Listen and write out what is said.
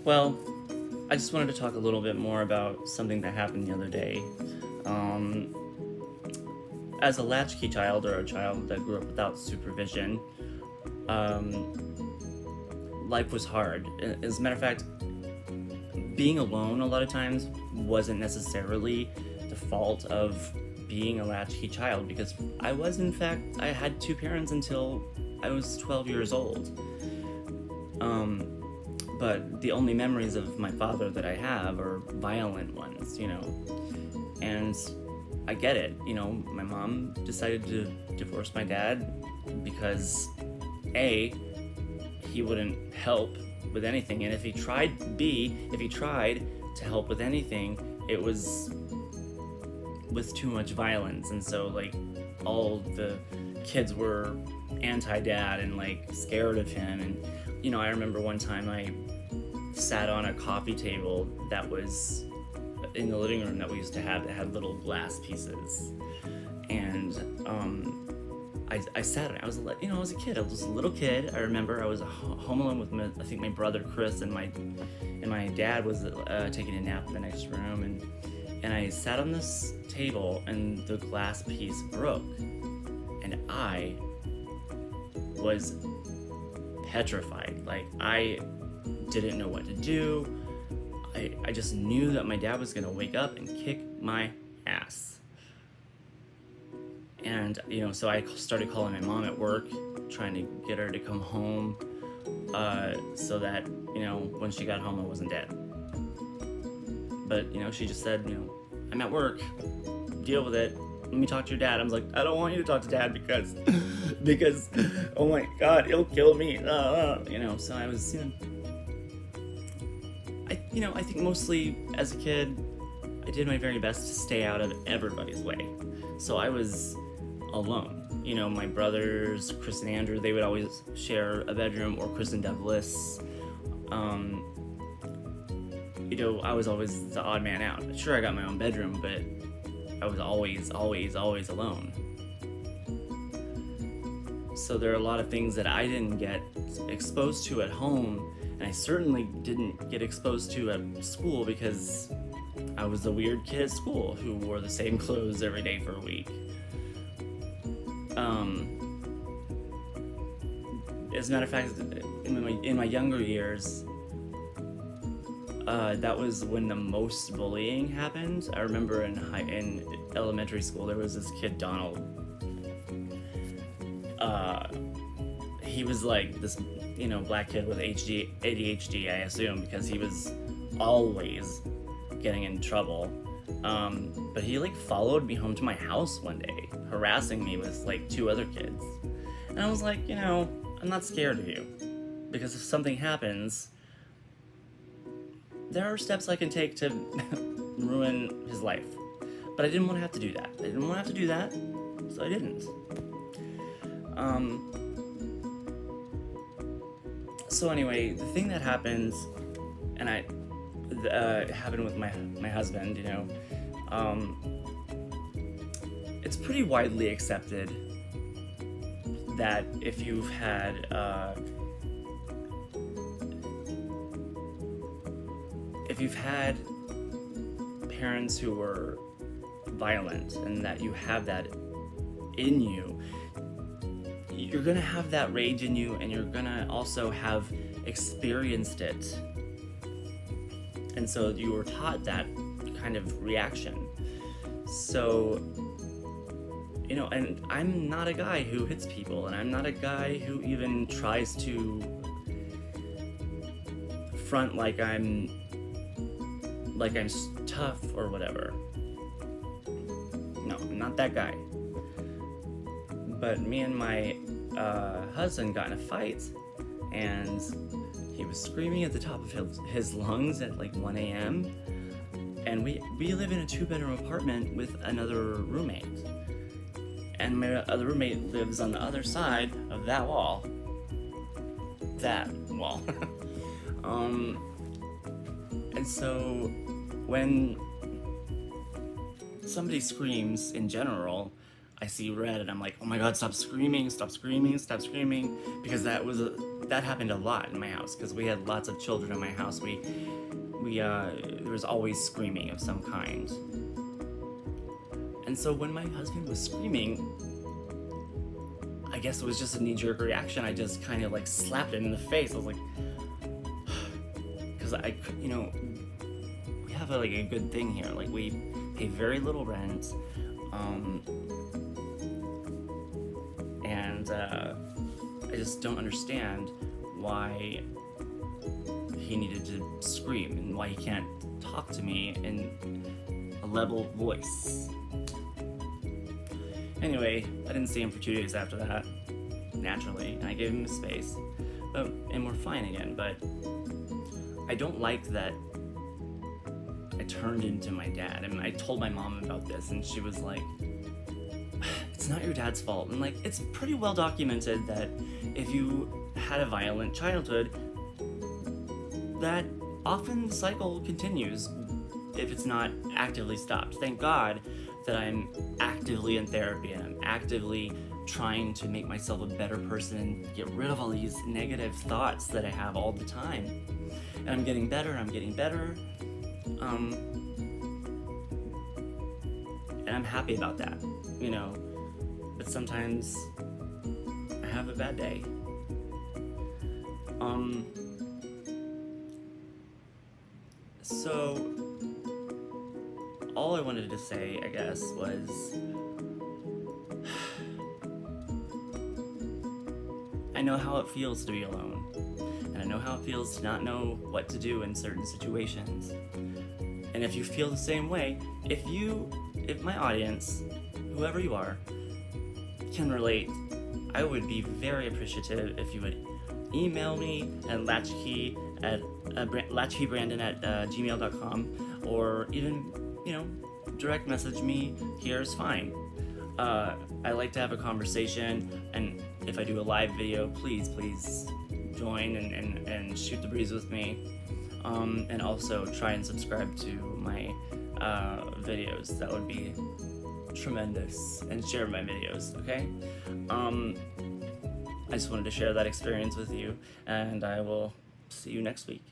Well, I just wanted to talk a little bit more about something that happened the other day. Um, as a latchkey child or a child that grew up without supervision, um, life was hard. As a matter of fact, being alone a lot of times wasn't necessarily the fault of being a latchkey child because I had two parents until I was 12 years old. Um, but the only memories of my father that I have are violent ones. And I get it. My mom decided to divorce my dad because A, he wouldn't help with anything, and if he tried to help with anything, it was with too much violence. And so, like, all the kids were anti-dad and, like, scared of him. And I remember one time I sat on a coffee table that was in the living room that we used to have that had little glass pieces. And I sat on it. I was a kid. I was a little kid. I remember I was home alone with I think my brother Chris, and my dad was taking a nap in the next room. And I sat on this table, and the glass piece broke, and I was petrified. Like, I didn't know what to do. I just knew that my dad was gonna wake up and kick my ass. And so I started calling my mom at work, trying to get her to come home, so that when she got home I wasn't dead. But she just said, I'm at work, deal with it. Let me talk to your dad. I was like, I don't want you to talk to dad because oh my god, he'll kill me. So I was I think mostly as a kid, I did my very best to stay out of everybody's way. So I was alone. My brothers, Chris and Andrew, they would always share a bedroom, or Chris and Douglas. I was always the odd man out. Sure, I got my own bedroom, but I was always alone. So there are a lot of things that I didn't get exposed to at home, and I certainly didn't get exposed to at school because I was the weird kid at school who wore the same clothes every day for a week. As a matter of fact, in my younger years, that was when the most bullying happened. I remember in elementary school there was this kid, Donald. He was like this, black kid with ADHD, I assume, because he was always getting in trouble. But he followed me home to my house one day, harassing me with two other kids. And I was like, I'm not scared of you, because if something happens, there are steps I can take to ruin his life. But I didn't want to have to do that. So I didn't. So anyway, the thing that happens, and it happened with my husband, it's pretty widely accepted that if you've had parents who were violent, and that you have that in you, you're gonna have that rage in you, and you're gonna also have experienced it. And so you were taught that kind of reaction. So, and I'm not a guy who hits people, and I'm not a guy who even tries to front like I'm tough or whatever. No, I'm not that guy. But me and my husband got in a fight, and he was screaming at the top of his lungs at 1 a.m. And we live in a 2-bedroom apartment with another roommate. And my other roommate lives on the other side of that wall. And so when somebody screams in general, I see red, and I'm like, oh my god, stop screaming, because that that happened a lot in my house because we had lots of children in my house. There was always screaming of some kind. And so when my husband was screaming, I guess it was just a knee-jerk reaction. I just kind of like slapped him in the face. I was like, because we have like a good thing here. Like we pay very little rent, and I just don't understand why he needed to scream and why he can't talk to me in a level voice. Anyway, I didn't see him for 2 days after that, naturally, and I gave him space, and we're fine again, but I don't like that I turned into my dad, and I told my mom about this, and she was like, it's not your dad's fault. And like, it's pretty well documented that if you had a violent childhood, that often the cycle continues if it's not actively stopped. Thank God that I'm actively in therapy and I'm actively trying to make myself a better person and get rid of all these negative thoughts that I have all the time. And I'm getting better, and I'm happy about that, but sometimes I have a bad day. So all I wanted to say, I guess, was I know how it feels to be alone, and I know how it feels to not know what to do in certain situations. And if you feel the same way, if my audience, whoever you are, can relate, I would be very appreciative if you would email me at latchkeybrandon@gmail.com, or even, direct message me here is fine. I like to have a conversation, and if I do a live video, please join and shoot the breeze with me. And also try and subscribe to my videos. That would be tremendous. And share my videos, okay? I just wanted to share that experience with you, and I will see you next week.